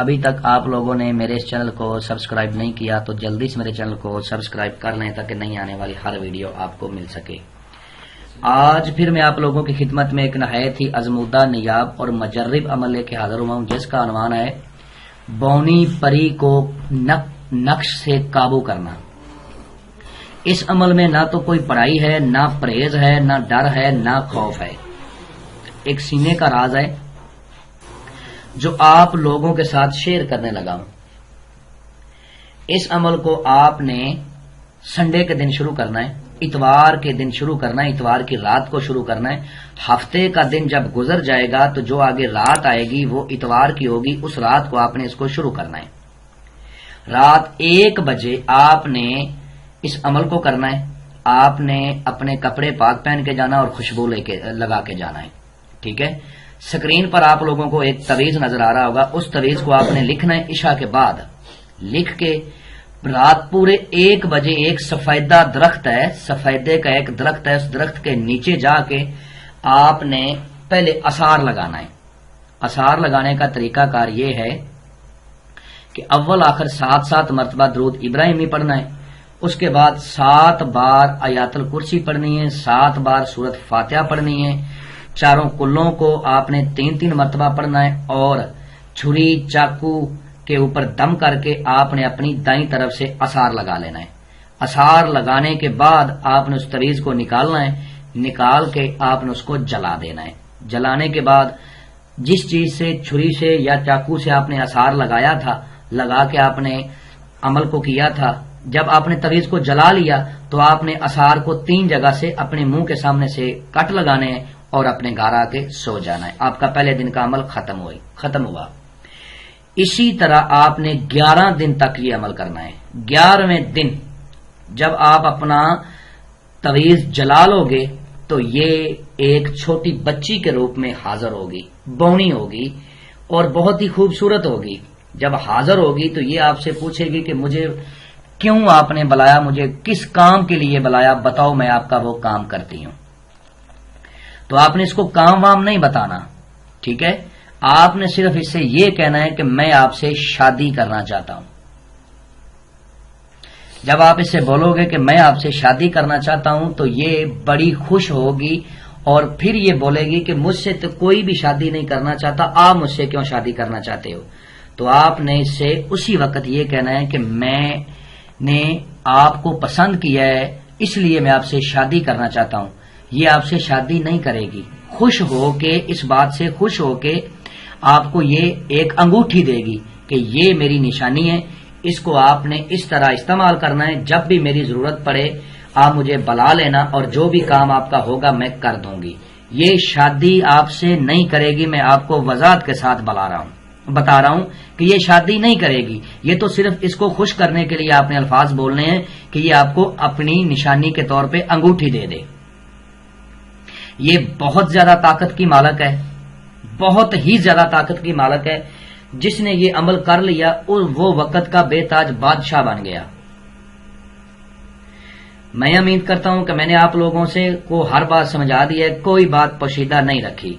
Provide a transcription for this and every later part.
ابھی تک آپ لوگوں نے میرے اس چینل کو سبسکرائب نہیں کیا تو جلدی سے میرے چینل کو سبسکرائب کر لیں تاکہ نئی آنے والی ہر ویڈیو آپ کو مل سکے۔ آج پھر میں آپ لوگوں کی خدمت میں ایک نہایت ہی ازمودہ، نیاب اور مجرب عمل لے کے حاضر ہوا ہوں، جس کا عنوان ہے بونی پری کو نقش سے قابو کرنا۔ اس عمل میں نہ تو کوئی پڑھائی ہے، نہ پرہیز ہے، نہ ڈر ہے، نہ خوف ہے۔ ایک سینے کا راز ہے جو آپ لوگوں کے ساتھ شیئر کرنے لگا ہوں۔ اس عمل کو آپ نے سنڈے کے دن شروع کرنا ہے، اتوار کے دن شروع کرنا ہے، اتوار کی رات کو شروع کرنا ہے۔ ہفتے کا دن جب گزر جائے گا تو جو آگے رات آئے گی وہ اتوار کی ہوگی، اس رات کو آپ نے اس کو شروع کرنا ہے۔ رات 1 بجے آپ نے اس عمل کو کرنا ہے۔ آپ نے اپنے کپڑے پاک پہن کے جانا اور خوشبو لگا کے جانا ہے، ٹھیک ہے۔ سکرین پر آپ لوگوں کو ایک تعویذ نظر آ رہا ہوگا، اس تعویذ کو آپ نے لکھنا ہے عشاء کے بعد۔ لکھ کے رات پورے 1 بجے ایک سفیدہ درخت ہے، سفیدے کا ایک درخت ہے، اس درخت کے نیچے جا کے آپ نے پہلے اثار لگانا ہے۔ اثار لگانے کا طریقہ کار یہ ہے کہ اول آخر 7 مرتبہ درود ابراہیمی پڑھنا ہے، اس کے بعد 7 بار آیات الکرسی پڑھنی ہے، 7 بار سورت فاتحہ پڑھنی ہے، چاروں کلوں کو آپ نے 3 مرتبہ پڑھنا ہے، اور چھری چاقو کے اوپر دم کر کے آپ نے اپنی دائیں طرف سے اثار لگا لینا ہے۔ اثار لگانے کے بعد آپ نے اس تعویذ کو نکالنا ہے، نکال کے آپ نے اس کو جلا دینا ہے۔ جلانے کے بعد جس چیز سے، چھری سے یا چاقو سے آپ نے اثار لگایا تھا، لگا کے آپ نے عمل کو کیا تھا، جب آپ نے تعویذ کو جلا لیا تو آپ نے اثار کو 3 جگہ سے اپنے منہ کے سامنے سے کٹ لگانے ہیں اور اپنے گھر آ کے سو جانا ہے۔ آپ کا پہلے دن کا عمل ختم ہوا۔ اسی طرح آپ نے 11 دن تک یہ عمل کرنا ہے۔ 11ویں دن جب آپ اپنا تعویذ جلا لو گے تو یہ ایک چھوٹی بچی کے روپ میں حاضر ہوگی، بونی ہوگی اور بہت ہی خوبصورت ہوگی۔ جب حاضر ہوگی تو یہ آپ سے پوچھے گی کہ مجھے کیوں آپ نے بلایا، مجھے کس کام کے لیے بلایا، بتاؤ میں آپ کا وہ کام کرتی ہوں۔ تو آپ نے اس کو کام وام نہیں بتانا، ٹھیک ہے۔ آپ نے صرف اس سے یہ کہنا ہے کہ میں آپ سے شادی کرنا چاہتا ہوں۔ جب آپ اس سے بولو گے کہ میں آپ سے شادی کرنا چاہتا ہوں تو یہ بڑی خوش ہوگی اور پھر یہ بولے گی کہ مجھ سے تو کوئی بھی شادی نہیں کرنا چاہتا، آپ مجھ سے کیوں شادی کرنا چاہتے ہو۔ تو آپ نے اس سے اسی وقت یہ کہنا ہے کہ میں نے آپ کو پسند کیا ہے، اس لیے میں آپ سے شادی کرنا چاہتا ہوں۔ یہ آپ سے شادی نہیں کرے گی، خوش ہو کے، اس بات سے خوش ہو کے آپ کو یہ ایک انگوٹھی دے گی کہ یہ میری نشانی ہے، اس کو آپ نے اس طرح استعمال کرنا ہے، جب بھی میری ضرورت پڑے آپ مجھے بلا لینا اور جو بھی کام آپ کا ہوگا میں کر دوں گی۔ یہ شادی آپ سے نہیں کرے گی، میں آپ کو وضاحت کے ساتھ بتا رہا ہوں کہ یہ شادی نہیں کرے گی، یہ تو صرف اس کو خوش کرنے کے لیے آپ نے الفاظ بولنے ہیں کہ یہ آپ کو اپنی نشانی کے طور پہ انگوٹھی دے دے۔ یہ بہت زیادہ طاقت کی مالک ہے، بہت ہی زیادہ طاقت کی مالک ہے۔ جس نے یہ عمل کر لیا اور وہ وقت کا بے تاج بادشاہ بن گیا۔ میں امید کرتا ہوں کہ میں نے آپ لوگوں سے کو ہر بات سمجھا دی ہے، کوئی بات پوشیدہ نہیں رکھی۔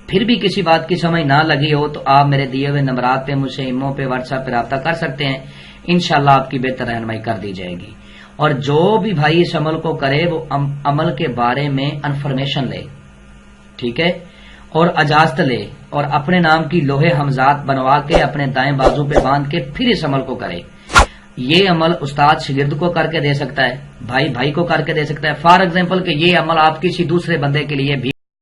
پھر بھی کسی بات کی سمجھ نہ لگی ہو تو آپ میرے دیے ہوئے نمبرات پہ مجھ سے ایمو پہ واٹس ایپ پہ رابطہ کر سکتے ہیں، انشاءاللہ آپ کی بہتر رہنمائی کر دی جائے گی۔ اور جو بھی بھائی اس عمل کو کرے وہ عمل کے بارے میں انفارمیشن لے، ٹھیک ہے، اور اجازت لے اور اپنے نام کی لوہے حمزات بنوا کے اپنے دائیں بازو پہ باندھ کے پھر اس عمل کو کرے۔ یہ عمل استاد شاگرد کو کر کے دے سکتا ہے، بھائی کو کر کے دے سکتا ہے۔ فار ایگزامپل کہ یہ عمل آپ کسی دوسرے بندے کے لیے بھی